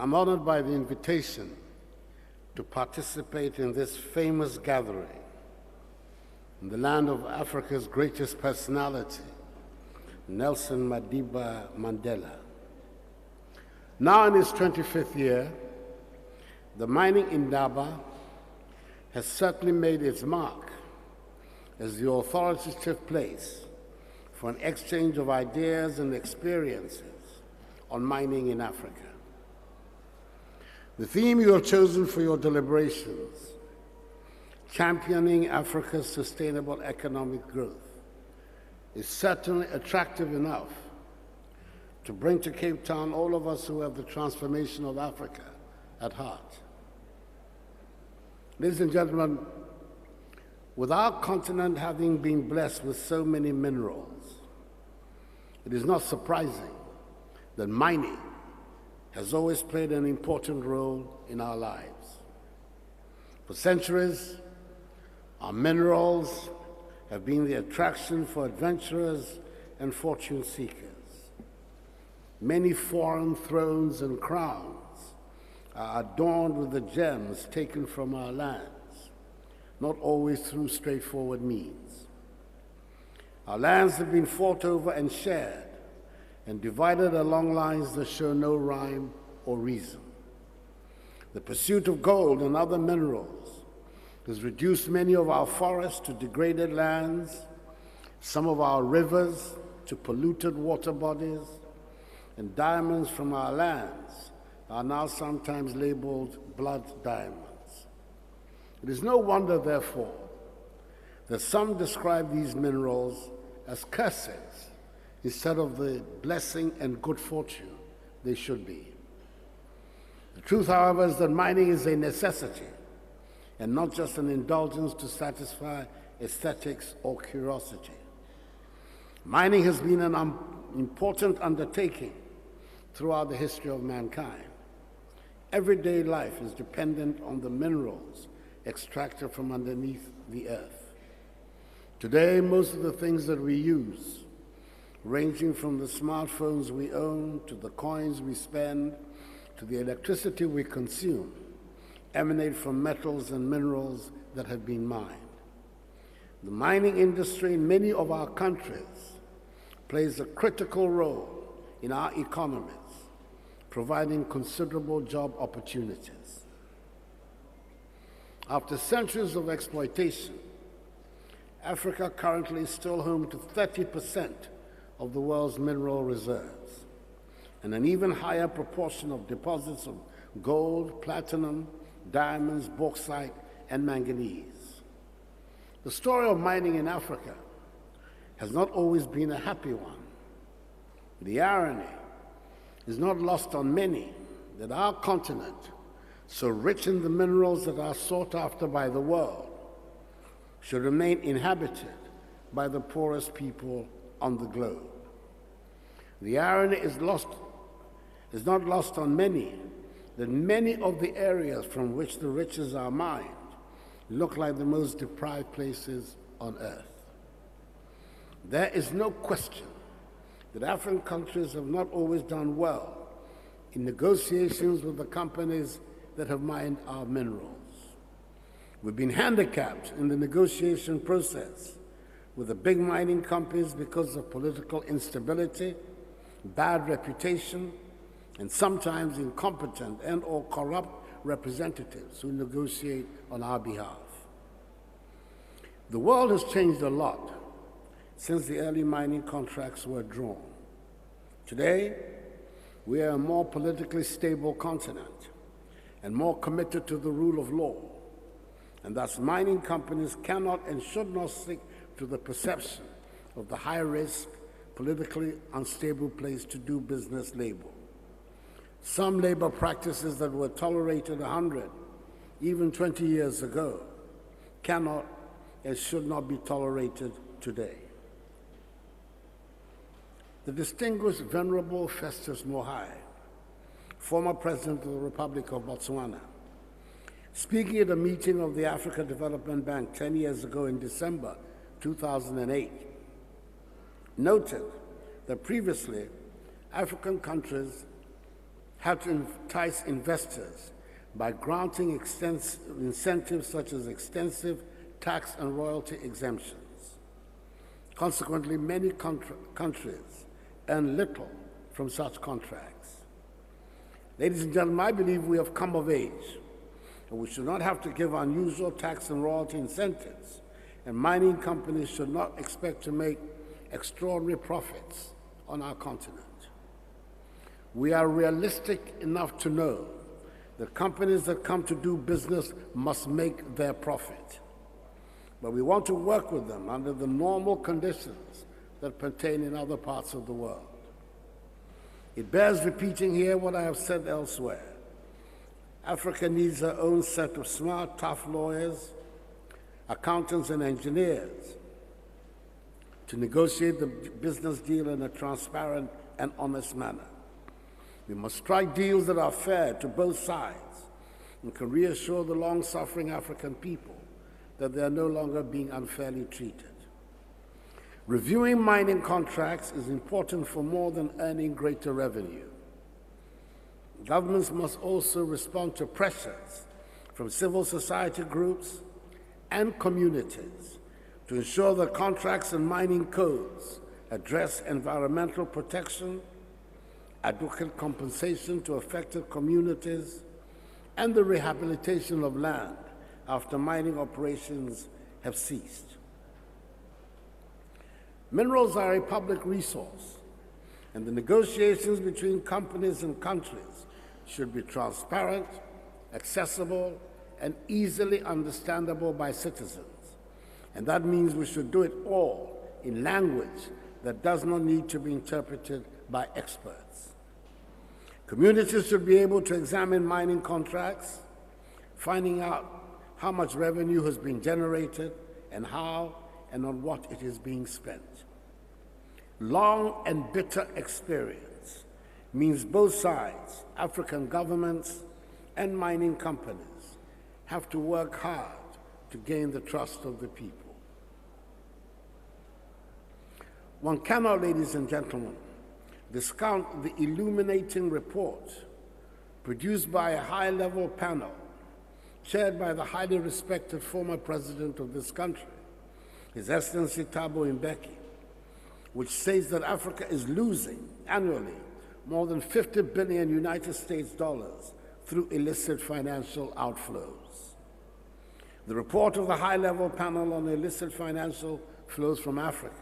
I'm honored by the invitation to participate in this famous gathering in the land of Africa's greatest personality, Nelson Madiba Mandela. Now in its 25th year, the Mining Indaba has certainly made its mark as the authoritative place for an exchange of ideas and experiences on mining in Africa. The theme you have chosen for your deliberations, championing Africa's sustainable economic growth, is certainly attractive enough to bring to Cape Town all of us who have the transformation of Africa at heart. Ladies and gentlemen, with our continent having been blessed with so many minerals, it is not surprising that mining has always played an important role in our lives. For centuries, our minerals have been the attraction for adventurers and fortune seekers. Many foreign thrones and crowns are adorned with the gems taken from our lands, not always through straightforward means. Our lands have been fought over and shared and divided along lines that show no rhyme or reason. The pursuit of gold and other minerals has reduced many of our forests to degraded lands, some of our rivers to polluted water bodies, and diamonds from our lands are now sometimes labeled blood diamonds. It is no wonder, therefore, that some describe these minerals as curses instead of the blessing and good fortune they should be. The truth, however, is that mining is a necessity and not just an indulgence to satisfy aesthetics or curiosity. Mining has been an important undertaking throughout the history of mankind. Everyday life is dependent on the minerals extracted from underneath the earth. Today, most of the things that we use, ranging from the smartphones we own, to the coins we spend, to the electricity we consume, emanate from metals and minerals that have been mined. The mining industry in many of our countries plays a critical role in our economies, providing considerable job opportunities. After centuries of exploitation, Africa currently is still home to 30% of the world's mineral reserves, and an even higher proportion of deposits of gold, platinum, diamonds, bauxite, and manganese. The story of mining in Africa has not always been a happy one. The irony is not lost on many that our continent, so rich in the minerals that are sought after by the world, should remain inhabited by the poorest people on the globe. The irony is not lost on many that many of the areas from which the riches are mined look like the most deprived places on earth. There is no question that African countries have not always done well in negotiations with the companies that have mined our minerals. We've been handicapped in the negotiation process with the big mining companies because of political instability, bad reputation, and sometimes incompetent and/or corrupt representatives who negotiate on our behalf. The world has changed a lot since the early mining contracts were drawn. Today, we are a more politically stable continent and more committed to the rule of law, and thus mining companies cannot and should not stick to the perception of the high-risk, politically unstable place to do business label. Some labor practices that were tolerated 100, even 20 years ago, cannot and should not be tolerated today. The distinguished Venerable Festus Mogae, former President of the Republic of Botswana, speaking at a meeting of the Africa Development Bank 10 years ago in December 2008, noted that previously African countries have to entice investors by granting incentives such as extensive tax and royalty exemptions. Consequently, many countries earn little from such contracts. Ladies and gentlemen, I believe we have come of age, and we should not have to give unusual tax and royalty incentives, and mining companies should not expect to make extraordinary profits on our continent. We are realistic enough to know that companies that come to do business must make their profit. But we want to work with them under the normal conditions that pertain in other parts of the world. It bears repeating here what I have said elsewhere. Africa needs her own set of smart, tough lawyers, accountants, and engineers to negotiate the business deal in a transparent and honest manner. We must strike deals that are fair to both sides and can reassure the long-suffering African people that they are no longer being unfairly treated. Reviewing mining contracts is important for more than earning greater revenue. Governments must also respond to pressures from civil society groups and communities to ensure that contracts and mining codes address environmental protection, adequate compensation to affected communities, and the rehabilitation of land after mining operations have ceased. Minerals are a public resource, and the negotiations between companies and countries should be transparent, accessible, and easily understandable by citizens. And that means we should do it all in language that does not need to be interpreted by experts. Communities should be able to examine mining contracts, finding out how much revenue has been generated and how and on what it is being spent. Long and bitter experience means both sides, African governments and mining companies, have to work hard to gain the trust of the people. One cannot, ladies and gentlemen, discount the illuminating report produced by a high-level panel chaired by the highly respected former president of this country, His Excellency Thabo Mbeki, which says that Africa is losing annually more than 50 billion United States dollars through illicit financial outflows. The report of the high-level panel on illicit financial flows from Africa,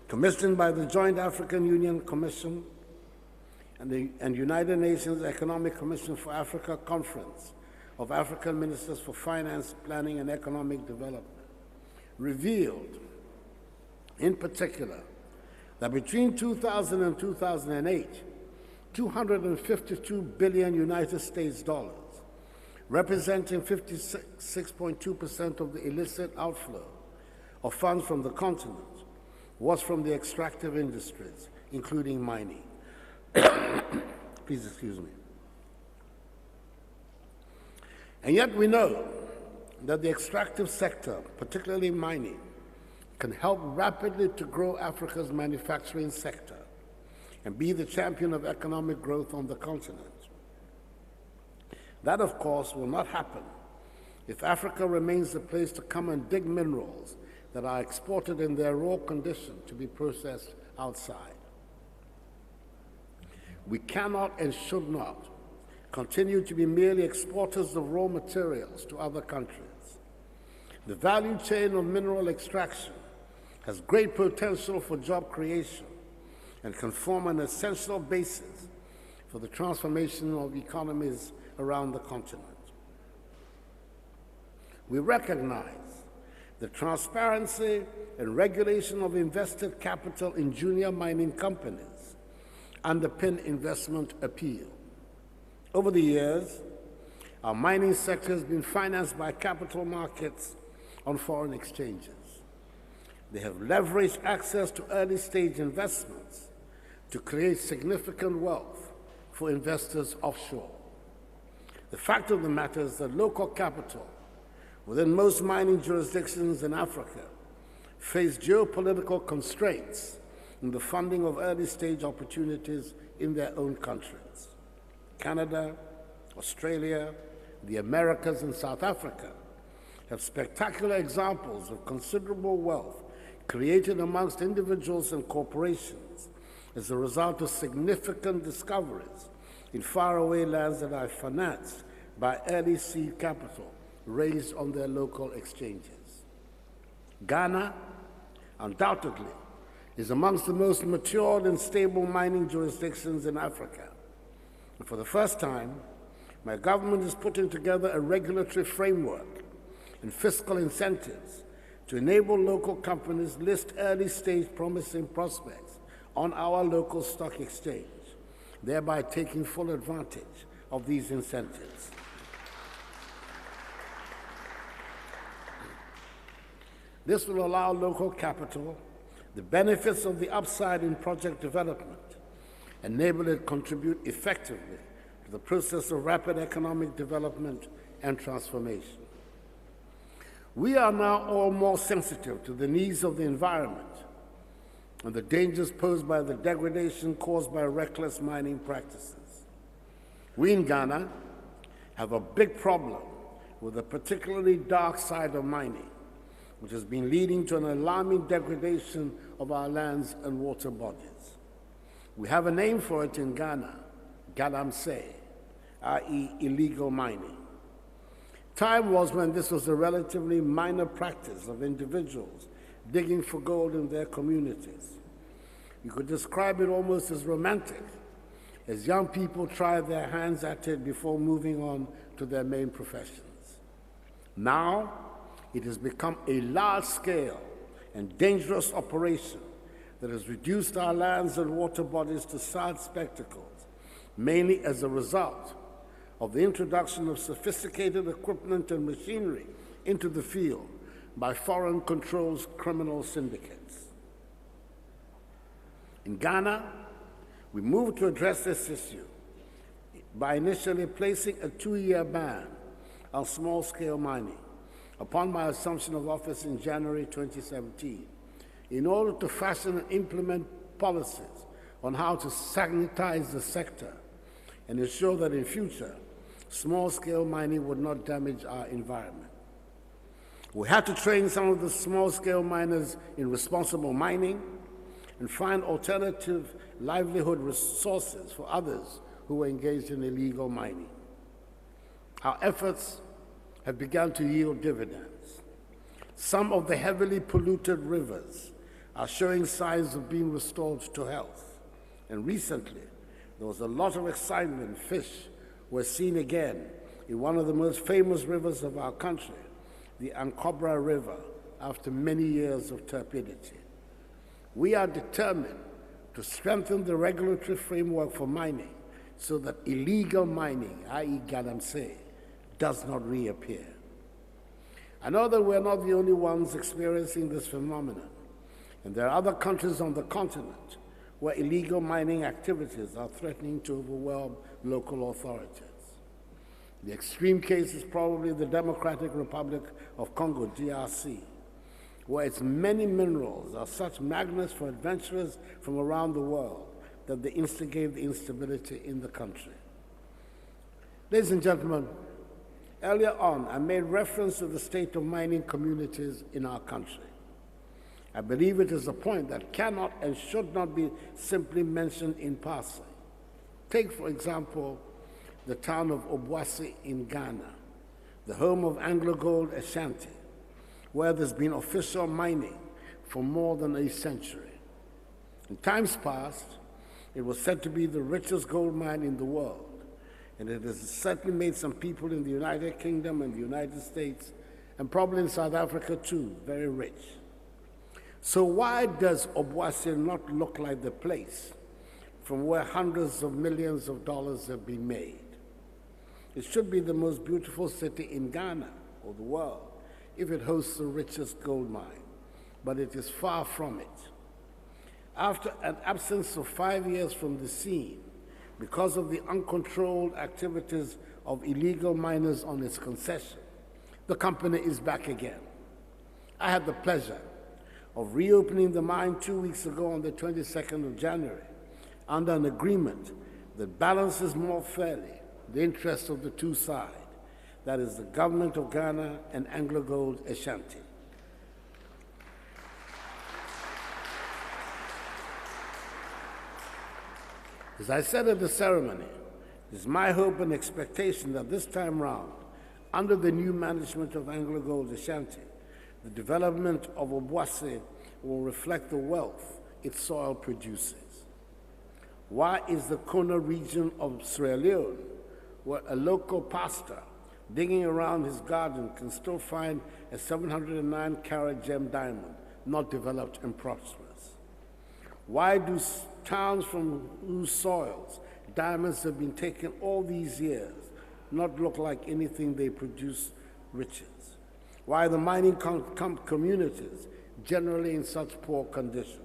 commissioned by the Joint African Union Commission and United Nations Economic Commission for Africa Conference of African Ministers for Finance, Planning, and Economic Development, revealed, in particular, that between 2000 and 2008, 252 billion United States dollars, representing 56.2% of the illicit outflow of funds from the continent, was from the extractive industries, including mining. Please excuse me. And yet we know that the extractive sector, particularly mining, can help rapidly to grow Africa's manufacturing sector and be the champion of economic growth on the continent. That, of course, will not happen if Africa remains the place to come and dig minerals that are exported in their raw condition to be processed outside. We cannot and should not continue to be merely exporters of raw materials to other countries. The value chain of mineral extraction has great potential for job creation and can form an essential basis for the transformation of economies around the continent. We recognize the transparency and regulation of invested capital in junior mining companies underpin investment appeal. Over the years, our mining sector has been financed by capital markets on foreign exchanges. They have leveraged access to early-stage investments to create significant wealth for investors offshore. The fact of the matter is that local capital within most mining jurisdictions in Africa face geopolitical constraints in the funding of early-stage opportunities in their own countries. Canada, Australia, the Americas, and South Africa have spectacular examples of considerable wealth created amongst individuals and corporations as a result of significant discoveries in faraway lands that are financed by early seed capital raised on their local exchanges. Ghana, undoubtedly, is amongst the most matured and stable mining jurisdictions in Africa. And for the first time, my government is putting together a regulatory framework and fiscal incentives to enable local companies list early-stage promising prospects on our local stock exchange, thereby taking full advantage of these incentives. This will allow local capital the benefits of the upside in project development, enable it to contribute effectively to the process of rapid economic development and transformation. We are now all more sensitive to the needs of the environment and the dangers posed by the degradation caused by reckless mining practices. We in Ghana have a big problem with the particularly dark side of mining, which has been leading to an alarming degradation of our lands and water bodies. We have a name for it in Ghana, galamsey, i.e. illegal mining. Time was when this was a relatively minor practice of individuals digging for gold in their communities. You could describe it almost as romantic, as young people try their hands at it before moving on to their main professions. Now, it has become a large-scale and dangerous operation that has reduced our lands and water bodies to sad spectacles, mainly as a result of the introduction of sophisticated equipment and machinery into the field by foreign-controlled criminal syndicates. In Ghana, we moved to address this issue by initially placing a 2-year ban on small-scale mining upon my assumption of office in January 2017, in order to fashion and implement policies on how to sanitize the sector and ensure that in future, small-scale mining would not damage our environment. We had to train some of the small-scale miners in responsible mining and find alternative livelihood resources for others who were engaged in illegal mining. Our efforts have begun to yield dividends. Some of the heavily polluted rivers are showing signs of being restored to health. And recently, there was a lot of excitement. Fish were seen again in one of the most famous rivers of our country, the Ankobra River, after many years of turbidity. We are determined to strengthen the regulatory framework for mining so that illegal mining, i.e. galamsey, does not reappear. I know that we're not the only ones experiencing this phenomenon, and there are other countries on the continent where illegal mining activities are threatening to overwhelm local authorities. The extreme case is probably the Democratic Republic of Congo, DRC, where its many minerals are such magnets for adventurers from around the world that they instigate the instability in the country. Ladies and gentlemen, earlier on, I made reference to the state of mining communities in our country. I believe it is a point that cannot and should not be simply mentioned in passing. Take, for example, the town of Obuasi in Ghana, the home of AngloGold Ashanti, where there's been official mining for more than a century. In times past, it was said to be the richest gold mine in the world, and it has certainly made some people in the United Kingdom and the United States, and probably in South Africa too, very rich. So why does Obuasi not look like the place from where hundreds of millions of dollars have been made? It should be the most beautiful city in Ghana or the world if it hosts the richest gold mine, but it is far from it. After an absence of 5 years from the scene, because of the uncontrolled activities of illegal miners on its concession, the company is back again. I had the pleasure of reopening the mine 2 weeks ago on the 22nd of January under an agreement that balances more fairly the interests of the two sides, that is, the government of Ghana and AngloGold Ashanti. As I said at the ceremony, it is my hope and expectation that this time round, under the new management of AngloGold Ashanti, the development of Obuasi will reflect the wealth its soil produces. Why is the Kona region of Sierra Leone, where a local pastor digging around his garden can still find a 709-carat gem diamond, not developed and prosperous? Why do towns from whose soils diamonds have been taken all these years not look like anything they produce riches? Why are the mining communities generally in such poor conditions?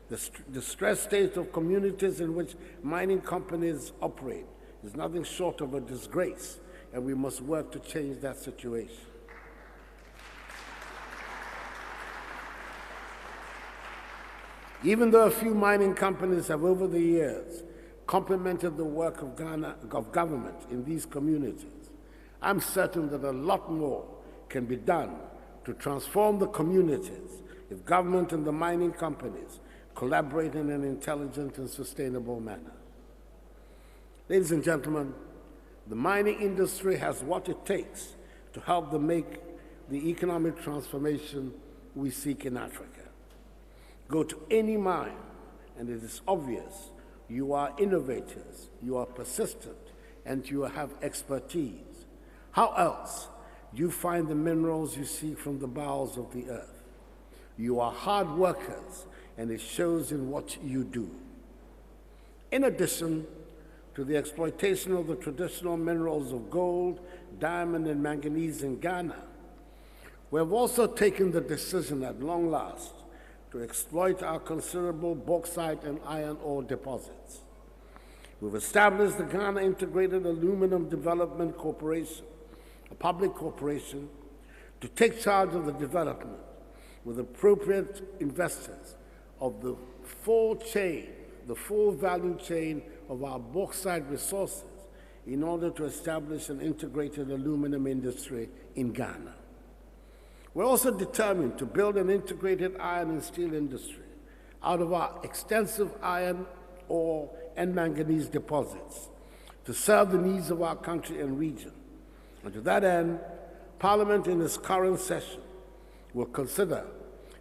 The stressed state of communities in which mining companies operate is nothing short of a disgrace, and we must work to change that situation. Even though a few mining companies have over the years complemented the work of government in these communities, I'm certain that a lot more can be done to transform the communities if government and the mining companies collaborate in an intelligent and sustainable manner. Ladies and gentlemen, the mining industry has what it takes to help them make the economic transformation we seek in Africa. Go to any mine, and it is obvious you are innovators, you are persistent, and you have expertise. How else do you find the minerals you seek from the bowels of the earth? You are hard workers, and it shows in what you do. In addition to the exploitation of the traditional minerals of gold, diamond, and manganese in Ghana, we have also taken the decision at long last to exploit our considerable bauxite and iron ore deposits. We've established the Ghana Integrated Aluminum Development Corporation, a public corporation, to take charge of the development with appropriate investors of the full value chain of our bauxite resources in order to establish an integrated aluminum industry in Ghana. We're also determined to build an integrated iron and steel industry out of our extensive iron ore and manganese deposits to serve the needs of our country and region. And to that end, Parliament in its current session will consider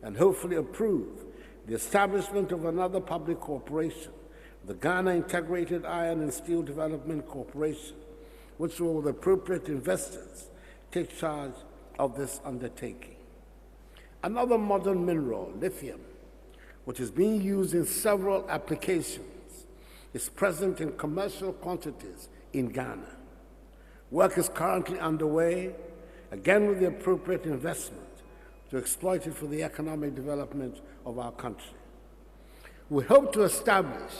and hopefully approve the establishment of another public corporation, the Ghana Integrated Iron and Steel Development Corporation, which will, with appropriate investors, take charge of this undertaking. Another modern mineral, lithium, which is being used in several applications, is present in commercial quantities in Ghana. Work is currently underway, again with the appropriate investment, to exploit it for the economic development of our country. We hope to establish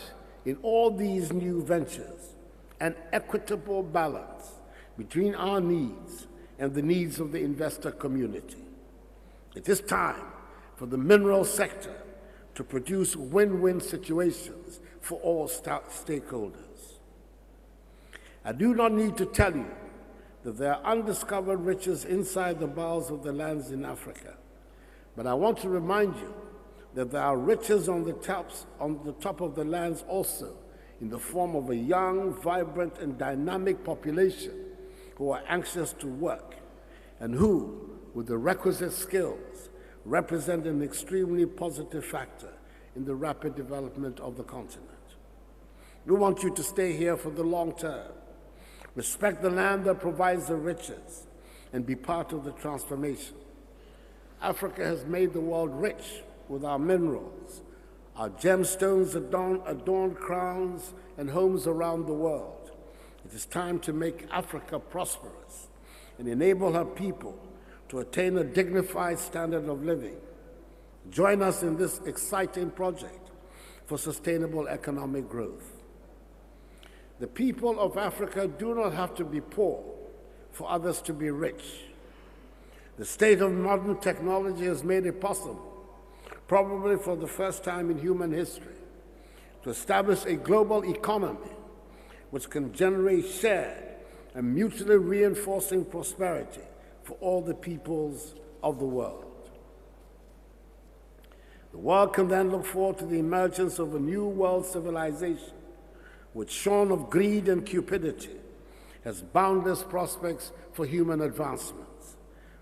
in all these new ventures an equitable balance between our needs and the needs of the investor community. It is time for the mineral sector to produce win-win situations for all stakeholders. I do not need to tell you that there are undiscovered riches inside the bowels of the lands in Africa, but I want to remind you that there are riches on the top of the lands also, in the form of a young, vibrant, and dynamic population who are anxious to work and who, with the requisite skills, represent an extremely positive factor in the rapid development of the continent. We want you to stay here for the long term, respect the land that provides the riches, and be part of the transformation. Africa has made the world rich with our minerals. Our gemstones adorn crowns and homes around the world. It is time to make Africa prosperous and enable her people to attain a dignified standard of living. Join us in this exciting project for sustainable economic growth. The people of Africa do not have to be poor for others to be rich. The state of modern technology has made it possible, probably for the first time in human history, to establish a global economy which can generate shared and mutually reinforcing prosperity for all the peoples of the world. The world can then look forward to the emergence of a new world civilization, which, shorn of greed and cupidity, has boundless prospects for human advancements,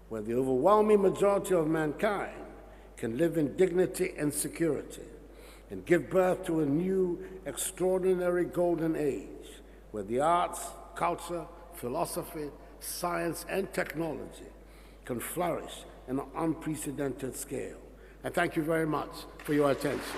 where the overwhelming majority of mankind can live in dignity and security, and give birth to a new, extraordinary golden age, where the arts, culture, philosophy, science, and technology can flourish in an unprecedented scale. And thank you very much for your attention.